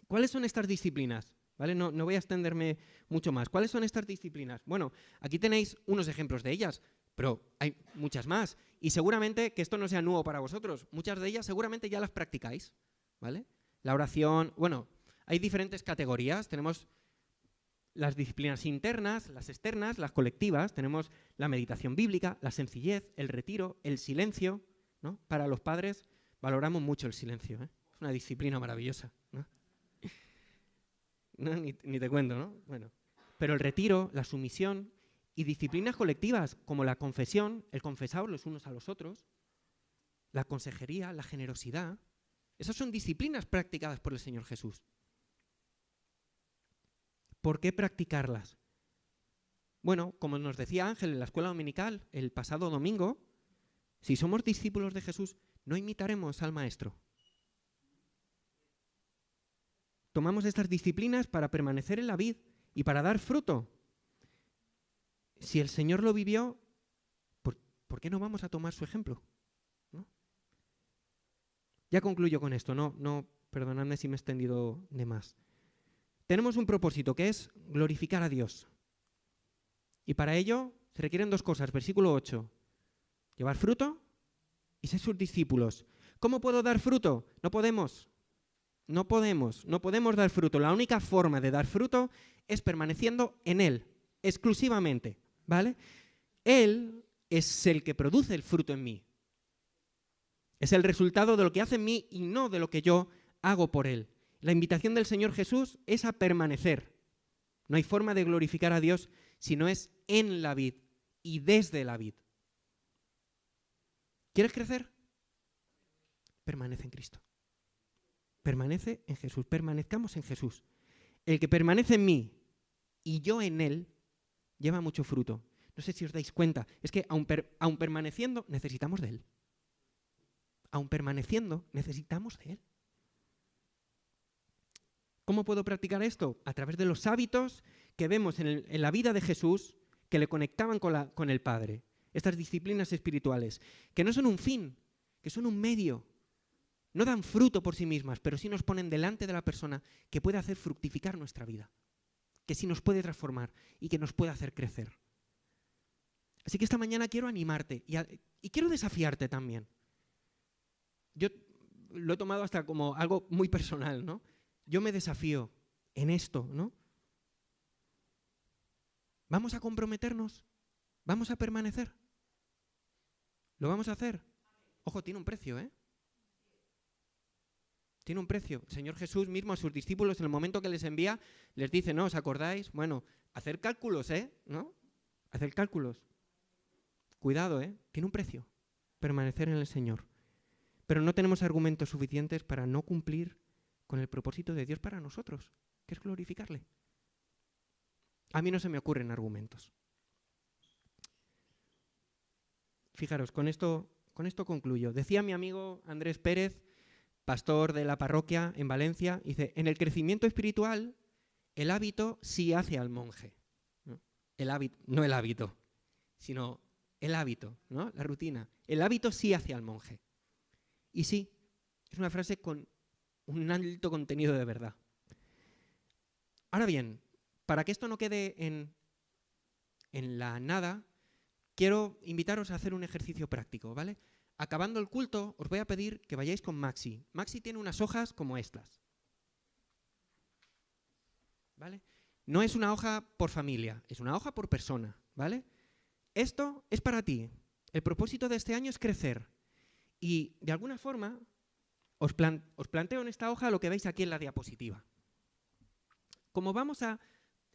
¿Cuáles son estas disciplinas? ¿Vale? No voy a extenderme mucho más. ¿Cuáles son estas disciplinas? Bueno, aquí tenéis unos ejemplos de ellas, pero hay muchas más. Y seguramente que esto no sea nuevo para vosotros. Muchas de ellas seguramente ya las practicáis, ¿vale? La oración, bueno, hay diferentes categorías. Tenemos las disciplinas internas, las externas, las colectivas. Tenemos la meditación bíblica, la sencillez, el retiro, el silencio, ¿no? Para los padres valoramos mucho el silencio, ¿eh? Es una disciplina maravillosa, ¿no? No, ni te cuento, ¿no? Bueno, pero el retiro, la sumisión y disciplinas colectivas como la confesión, el confesaros los unos a los otros, la consejería, la generosidad, esas son disciplinas practicadas por el Señor Jesús. ¿Por qué practicarlas? Bueno, como nos decía Ángel en la escuela dominical el pasado domingo, si somos discípulos de Jesús, no imitaremos al Maestro. Tomamos estas disciplinas para permanecer en la vid y para dar fruto. Si el Señor lo vivió, ¿por qué no vamos a tomar su ejemplo? ¿No? Ya concluyo con esto, perdonadme si me he extendido de más. Tenemos un propósito que es glorificar a Dios. Y para ello se requieren dos cosas. Versículo 8. Llevar fruto y ser sus discípulos. ¿Cómo puedo dar fruto? No podemos. No podemos dar fruto. La única forma de dar fruto es permaneciendo en Él, exclusivamente, ¿vale? Él es el que produce el fruto en mí. Es el resultado de lo que hace en mí y no de lo que yo hago por Él. La invitación del Señor Jesús es a permanecer. No hay forma de glorificar a Dios si no es en la vid y desde la vid. ¿Quieres crecer? Permanece en Cristo. Permanece en Jesús. Permanezcamos en Jesús. El que permanece en mí y yo en Él lleva mucho fruto. No sé si os dais cuenta. Es que aun permaneciendo necesitamos de Él. Aun permaneciendo necesitamos de Él. ¿Cómo puedo practicar esto? A través de los hábitos que vemos en la vida de Jesús que le conectaban con el Padre. Estas disciplinas espirituales, que no son un fin, que son un medio. No dan fruto por sí mismas, pero sí nos ponen delante de la persona que puede hacer fructificar nuestra vida, que sí nos puede transformar y que nos puede hacer crecer. Así que esta mañana quiero animarte y quiero desafiarte también. Yo lo he tomado hasta como algo muy personal, ¿no? Yo me desafío en esto, ¿no? ¿Vamos a comprometernos? ¿Vamos a permanecer? ¿Lo vamos a hacer? Ojo, tiene un precio, ¿eh? Tiene un precio. El Señor Jesús mismo a sus discípulos, en el momento que les envía, les dice, ¿no? ¿Os acordáis? Bueno, hacer cálculos, ¿no? Hacer cálculos. Cuidado, Tiene un precio. Permanecer en el Señor. Pero no tenemos argumentos suficientes para no cumplir con el propósito de Dios para nosotros, que es glorificarle. A mí no se me ocurren argumentos. Fijaros, con esto concluyo. Decía mi amigo Andrés Pérez, pastor de la parroquia en Valencia, dice, en el crecimiento espiritual, el hábito sí hace al monje. ¿No? No el hábito, sino el hábito, ¿no? La rutina. El hábito sí hace al monje. Y sí, es una frase con un alto contenido de verdad. Ahora bien, para que esto no quede en la nada, quiero invitaros a hacer un ejercicio práctico, ¿vale? Acabando el culto, os voy a pedir que vayáis con Maxi. Maxi tiene unas hojas como estas, ¿vale? No es una hoja por familia, es una hoja por persona, ¿vale? Esto es para ti. El propósito de este año es crecer. Y, de alguna forma, os planteo en esta hoja lo que veis aquí en la diapositiva. Como vamos a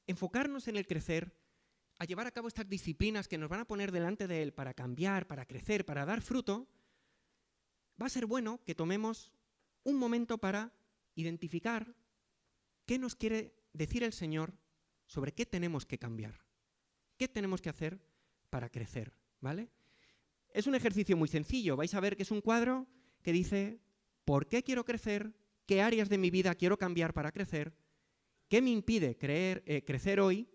enfocarnos en el crecer, a llevar a cabo estas disciplinas que nos van a poner delante de Él para cambiar, para crecer, para dar fruto, va a ser bueno que tomemos un momento para identificar qué nos quiere decir el Señor sobre qué tenemos que cambiar, qué tenemos que hacer para crecer, ¿vale? Es un ejercicio muy sencillo. Vais a ver que es un cuadro que dice ¿por qué quiero crecer? ¿Qué áreas de mi vida quiero cambiar para crecer? ¿Qué me impide crecer hoy?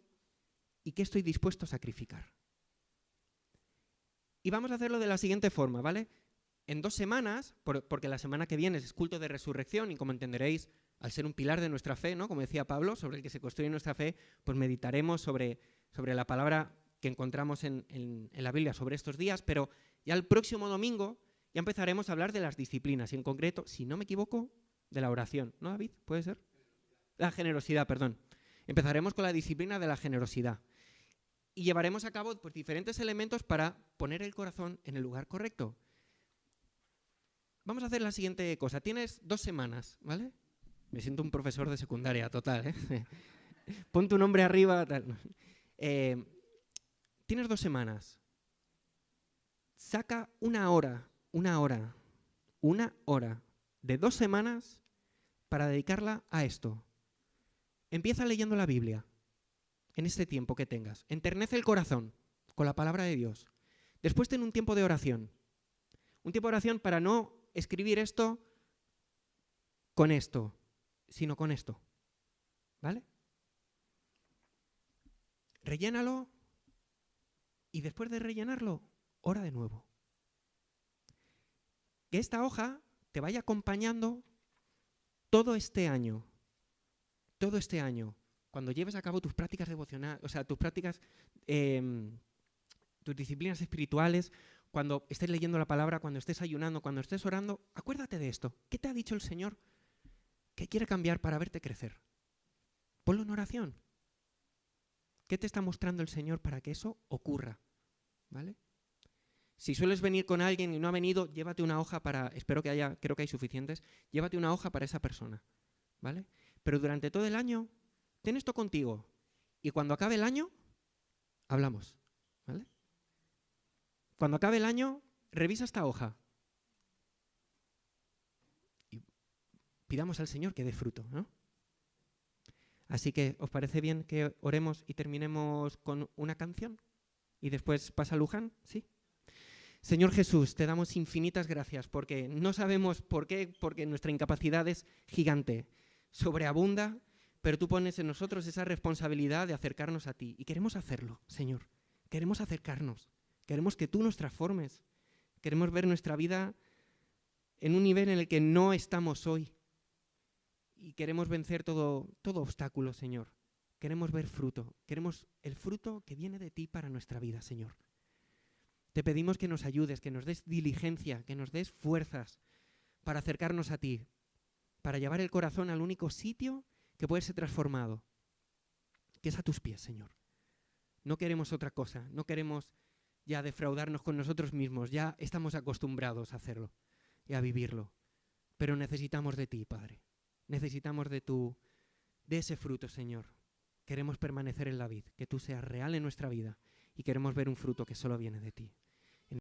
¿Y qué estoy dispuesto a sacrificar? Y vamos a hacerlo de la siguiente forma, ¿vale? En 2 semanas, porque la semana que viene es culto de resurrección y como entenderéis, al ser un pilar de nuestra fe, ¿no? Como decía Pablo, sobre el que se construye nuestra fe, pues meditaremos sobre la palabra que encontramos en la Biblia sobre estos días, pero ya el próximo domingo ya empezaremos a hablar de las disciplinas y en concreto, si no me equivoco, de la oración. ¿No, David? ¿Puede ser? La generosidad, perdón. Empezaremos con la disciplina de la generosidad. Y llevaremos a cabo pues, diferentes elementos para poner el corazón en el lugar correcto. Vamos a hacer la siguiente cosa. Tienes 2 semanas, ¿vale? Me siento un profesor de secundaria, total, ¿eh? Pon tu nombre arriba. Tal. Tienes 2 semanas. Saca una hora de 2 semanas para dedicarla a esto. Empieza leyendo la Biblia en este tiempo que tengas. Enternece el corazón con la palabra de Dios. Después ten un tiempo de oración. Un tiempo de oración para no escribir esto con esto, sino con esto. ¿Vale? Rellénalo y después de rellenarlo, ora de nuevo. Que esta hoja te vaya acompañando todo este año. Todo este año. Cuando lleves a cabo tus prácticas devocionales, o sea, tus prácticas, tus disciplinas espirituales, cuando estés leyendo la palabra, cuando estés ayunando, cuando estés orando, acuérdate de esto. ¿Qué te ha dicho el Señor que quiere cambiar para verte crecer? Ponlo en oración. ¿Qué te está mostrando el Señor para que eso ocurra? ¿Vale? Si sueles venir con alguien y no ha venido, llévate una hoja para, espero que haya, creo que hay suficientes, llévate una hoja para esa persona, ¿vale? Pero durante todo el año, ten esto contigo. Y cuando acabe el año, hablamos, ¿vale? Cuando acabe el año, revisa esta hoja. Y pidamos al Señor que dé fruto, ¿no? Así que, ¿os parece bien que oremos y terminemos con una canción? Y después pasa Luján, ¿sí? Señor Jesús, te damos infinitas gracias porque no sabemos por qué, porque nuestra incapacidad es gigante, sobreabunda, pero tú pones en nosotros esa responsabilidad de acercarnos a ti. Y queremos hacerlo, Señor. Queremos acercarnos. Queremos que tú nos transformes. Queremos ver nuestra vida en un nivel en el que no estamos hoy. Y queremos vencer todo obstáculo, Señor. Queremos ver fruto. Queremos el fruto que viene de ti para nuestra vida, Señor. Te pedimos que nos ayudes, que nos des diligencia, que nos des fuerzas para acercarnos a ti, para llevar el corazón al único sitio que puede ser transformado, que es a tus pies, Señor. No queremos otra cosa, no queremos ya defraudarnos con nosotros mismos, ya estamos acostumbrados a hacerlo y a vivirlo, pero necesitamos de ti, Padre. Necesitamos de ese fruto, Señor. Queremos permanecer en la vid, que tú seas real en nuestra vida y queremos ver un fruto que solo viene de ti.